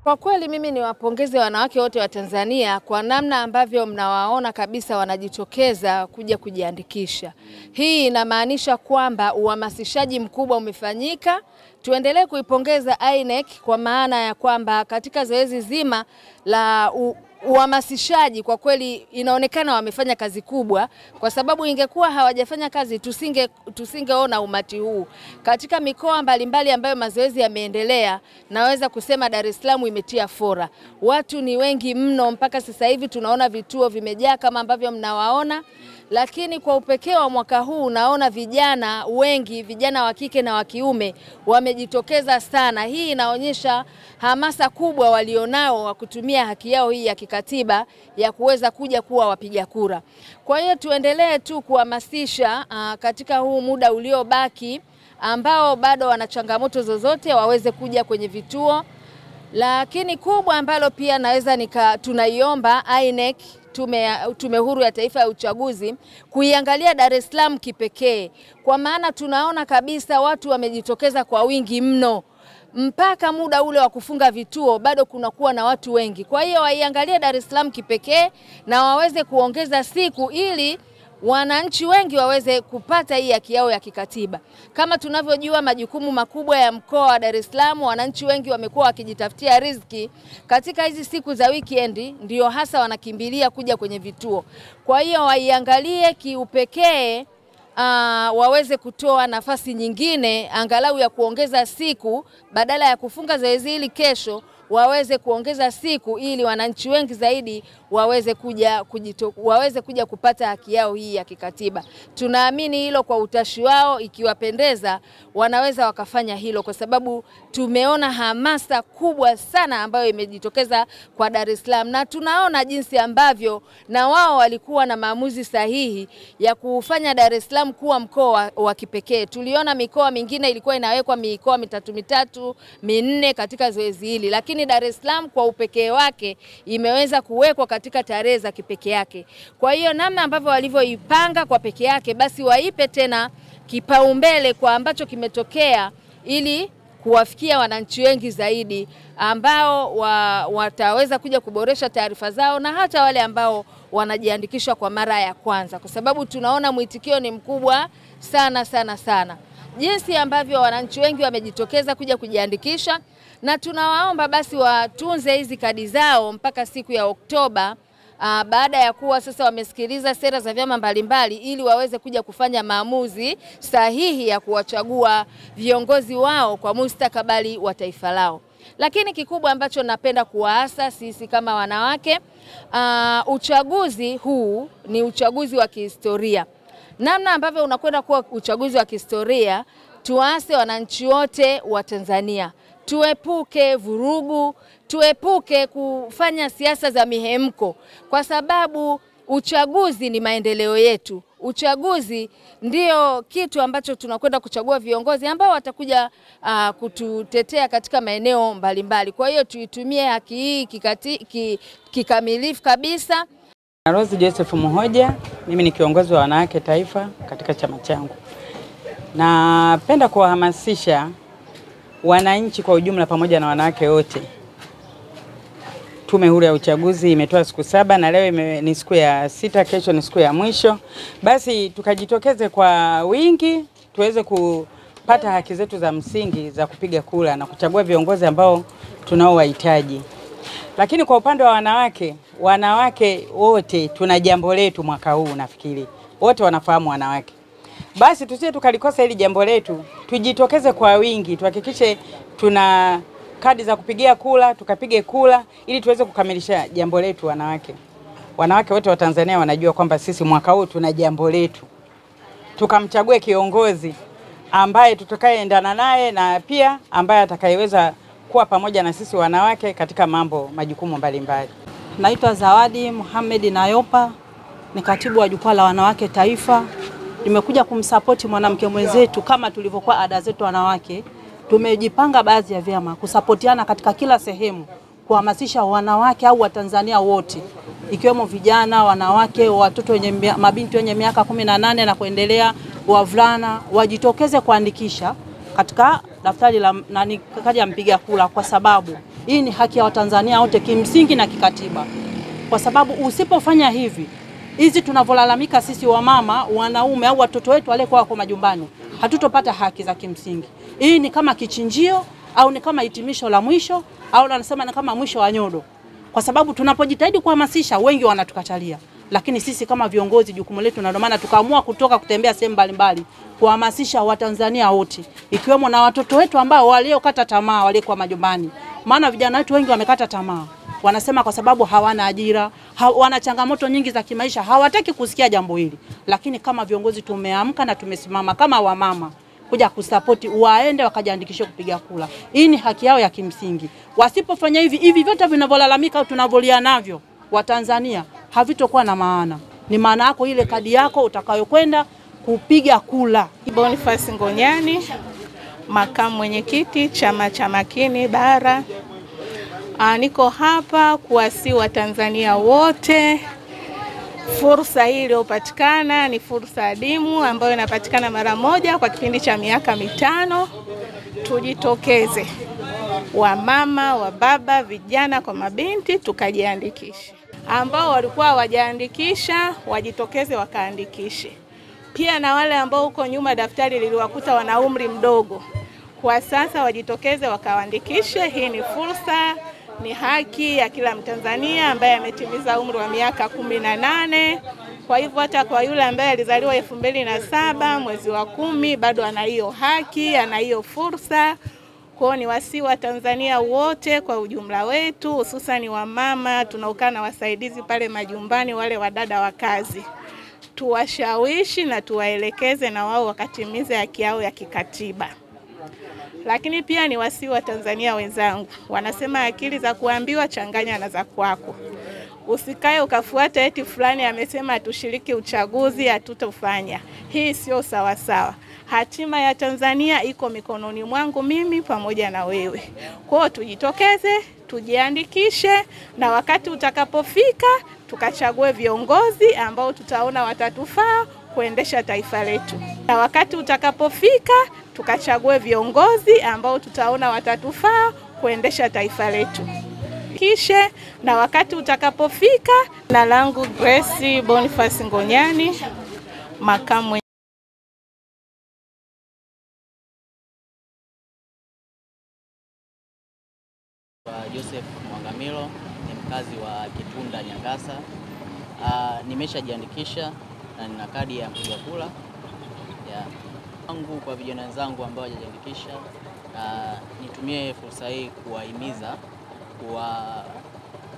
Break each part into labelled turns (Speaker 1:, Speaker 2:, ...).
Speaker 1: Kwa kweli mimi niwapongeze wanawake wote wa Tanzania kwa namna ambavyo mnawaona kabisa wanajitokeza kuja kujiandikisha. Hii inamaanisha kwamba uhamasishaji mkubwa umefanyika. Tuendelee kuipongeza INEC kwa maana ya kwamba katika zoezi zima la uhamasishaji kwa kweli inaonekana wamefanya kazi kubwa, kwa sababu ingekuwa hawajafanya kazi tusingeona umati huu. Katika mikoa mbalimbali ambayo mazoezi yameendelea, naweza kusema Dar es Salaam imetia fora. Watu ni wengi mno, mpaka sasa hivi tunaona vituo vimejaa kama ambavyo mnawaona. Lakini kwa upekee wa mwaka huu naona vijana wengi, vijana wa kike na wa kiume wamejitokeza sana. Hii inaonyesha hamasa kubwa walionao wa kutumia haki yao hii ya kikatiba ya kuweza kuja kuwa wapiga kura. Kwa hiyo tuendelee tu kuhamasisha katika huu muda uliobaki ambao bado wana changamoto zozote waweze kuja kwenye vituo. Lakini kubwa ambalo pia naweza tunaiomba INEC, Tume Huru ya Taifa ya Uchaguzi, kuiangalia Dar es Salaam kipekee, kwa maana tunaona kabisa watu wamejitokeza kwa wingi mno. Mpaka muda ule wa kufunga vituo bado kunakuwa na watu wengi. Kwa hiyo waiangalie Dar es Salaam kipekee na waweze kuongeza siku ili wananchi wengi waweze kupata hii haki yao ya kikatiba. Kama tunavyojua majukumu makubwa ya mkoa wa Dar es Salaam, wananchi wengi wamekuwa wakijitafutia riziki. Katika hizi siku za weekend ndio hasa wanakimbilia kuja kwenye vituo. Kwa hiyo waiangalie kiupekee, waweze kutoa nafasi nyingine angalau ya kuongeza siku, badala ya kufunga zoezi hili kesho waweze kuongeza siku ili wananchi wengi zaidi waweze kuja kupata haki yao hii ya kikatiba. Tunaamini hilo kwa utashi wao, ikiwapendeza wanaweza wakafanya hilo, kwa sababu tumeona hamasa kubwa sana ambayo imejitokeza kwa Dar es Salaam, na tunaona jinsi ambavyo na wao walikuwa na maamuzi sahihi ya kufanya Dar es Salaam kuwa mkoa wa kipekee. Tuliona mikoa mingine ilikuwa inawekwa mikoa mitatu, minne katika zoezi hili, lakini Dar es Salaam kwa upekee wake imeweza kuwekwa katika tarehe za kipekee yake. Kwa hiyo namna ambavyo walivyoipanga kwa pekee yake, basi waipe tena kipaumbele kwa ambacho kimetokea, ili kuwafikia wananchi wengi zaidi ambao wataweza kuja kuboresha taarifa zao, na hata wale ambao wanajiandikisha kwa mara ya kwanza, kwa sababu tunaona mwitikio ni mkubwa sana. Jinsi ambavyo wananchi wengi wamejitokeza kuja kujiandikisha, na tunawaomba basi watunze hizi kadi zao mpaka siku ya Oktoba, baada ya kuwa sasa wamesikiliza sera za vyama mbalimbali, ili waweze kuja kufanya maamuzi sahihi ya kuwachagua viongozi wao kwa mustakabali wa taifa lao. Lakini kikubwa ambacho napenda kuwaasa sisi kama wanawake, uchaguzi huu ni uchaguzi wa kihistoria. Namna ambavyo unakwenda kuwa uchaguzi wa kihistoria, tuase wananchi wote wa Tanzania tuepuke vurugu, tuepuke kufanya siasa za mihemko, kwa sababu uchaguzi ni maendeleo yetu. Uchaguzi ndio kitu ambacho tunakwenda kuchagua viongozi ambao watakuja kututetea katika maeneo mbalimbali. Kwa hiyo tuitumie haki hii kikamilifu kabisa.
Speaker 2: Rose Joseph Muhoja, mimi ni kiongozi wa wanawake taifa katika chama changu. Napenda kuwahamasisha wananchi kwa ujumla pamoja na wanawake wote. Tume Huru ya Uchaguzi imetoa siku 7 na leo ni siku ya 6, kesho ni siku ya mwisho. Basi tukajitokeze kwa wingi tuweze kupata haki zetu za msingi za kupiga kura na kuchagua viongozi ambao tunaowahitaji. Lakini kwa upande wa wanawake wote tuna jambo letu mwaka huu, nafikiri wote wanafahamu wanawake. Basi tusije tukalikosa hili jambo letu, tujitokeze kwa wingi, tuhakikishe tuna kadi za kupigia kura, tukapige kura ili tuweze kukamilisha jambo letu wanawake. Wanawake wote wa Tanzania wanajua kwamba sisi mwaka huu tuna jambo letu. Tukamchague kiongozi ambaye tutakayeendana naye, na pia ambaye atakayeweza kuwa pamoja na sisi wanawake katika majukumu mbalimbali.
Speaker 3: Naitwa Zawadi Mohamed Nayopa, ni katibu wa jukwaa la wanawake taifa. Nimekuja kumsupport mwanamke mwenzetu kama tulivyokuwa ada zetu wanawake. Tumejipanga baadhi ya vyama kusapotiana katika kila sehemu, kuhamasisha wanawake au Watanzania wote, ikiwemo vijana, wanawake, watoto mabinti wenye miaka 18 na kuendelea, wavulana, wajitokeze kuandikisha katika daftari la kadi ya mpiga kura, kwa sababu Hii ni haki ya Watanzania wote kimsingi na kikatiba, kwa sababu usipofanya hivi, hizi tunavyolalamika sisi wamama, wanaume au watoto wetu wale kwa majumbani, hatutopata haki za kimsingi. Hii ni kama kichinjio au ni kama hitimisho la mwisho au wanasema ni kama mwisho wa nyodo, kwa sababu tunapojitahidi kuhamasisha wengi wanatukatalia, lakini sisi kama viongozi jukumu letu, na ndio maana tukaamua kutoka kutembea sehemu mbalimbali kuhamasisha Watanzania wote, ikiwemo na watoto wetu ambao waliokata tamaa wale kwa majumbani. Maana vijana wetu wengi wamekata tamaa, wanasema kwa sababu hawana ajira, wana changamoto nyingi za kimaisha, hawataki kusikia jambo hili. Lakini kama viongozi tumeamka na tumesimama kama wamama kuja kusapoti, waende wakajiandikishe kupiga kura. Hii ni haki yao ya kimsingi. Wasipofanya hivi vyote vinavyolalamika au tunavolia navyo Watanzania havitokuwa na maana. Ni maana yako ile kadi yako utakayokwenda kupiga kula.
Speaker 4: Boniface Ngonyani, makamu mwenyekiti Chama cha Makini Bara. Niko hapa kuwasihi Watanzania wote, fursa hii iliyopatikana ni fursa adimu ambayo inapatikana mara moja kwa kipindi cha miaka 5. Tujitokeze, wamama, wababa, vijana kwa mabinti, tukajiandikishe. Ambao walikuwa hawajaandikisha wajitokeze wakaandikishe. Pia na wale ambao huko nyuma daftari liliwakuta wana umri mdogo, kwa sasa wajitokeze wakaandikishe. Hii ni fursa, ni haki ya kila Mtanzania ambaye ametimiza umri wa miaka 18. Kwa hivyo hata kwa yule ambaye alizaliwa 2007 mwezi wa 10 bado ana hiyo haki, ana hiyo fursa. Kwa ni wasihi wa Tanzania wote kwa ujumla wetu, hususan wamama tunaokaa na wasaidizi pale majumbani, wale wadada wa kazi, tuwashawishi na tuwaelekeze na wao wakatimize haki yao ya kikatiba. Lakini pia ni wasihi wa Tanzania wenzangu, wanasema akili za kuambiwa changanya na za kwako. Usikae ukafuata eti fulani amesema tushiriki uchaguzi hatutofanya. Hii sio sawa sawa. Hatima ya Tanzania iko mikononi mwangu mimi pamoja na wewe. Kwa hiyo tujitokeze, tujiandikishe, na wakati utakapofika tukachague viongozi ambao tutaona watatufaa kuendesha taifa letu. Na wakati utakapofika tukachague viongozi ambao tutaona watatufaa kuendesha taifa letu. Na wakati utakapofika. Na langu Grace Boniface Ngonyani, makamu
Speaker 5: Joseph Mwangamilo, ni mkazi wa Kitunda Nyangasa. Nimeshajiandikisha na nina kadi ya mpiga kura. Wangu kwa vijana wenzangu ambao hawajajiandikisha, nitumie fursa hii kuwahimiza,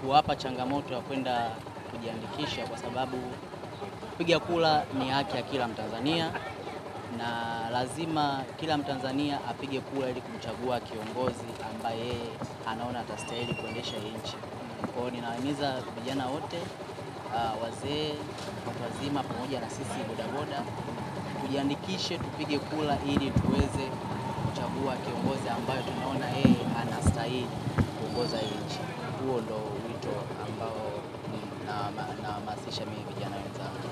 Speaker 5: kuwapa changamoto ya kwenda kujiandikisha, kwa sababu kupiga kura ni haki ya kila Mtanzania na lazima kila Mtanzania apige kura ili kumchagua kiongozi ambaye yeye anaona atastahili kuendesha nchi. Kwa hiyo ninawahimiza vijana wote, wazee, watu wazima pamoja na sisi bodaboda, tujiandikishe, tupige kura ili tuweze kuchagua kiongozi ambaye tunaona yeye anastahili kuongoza nchi. Huo ndo wito ambao na hamasisha mimi vijana wenzangu.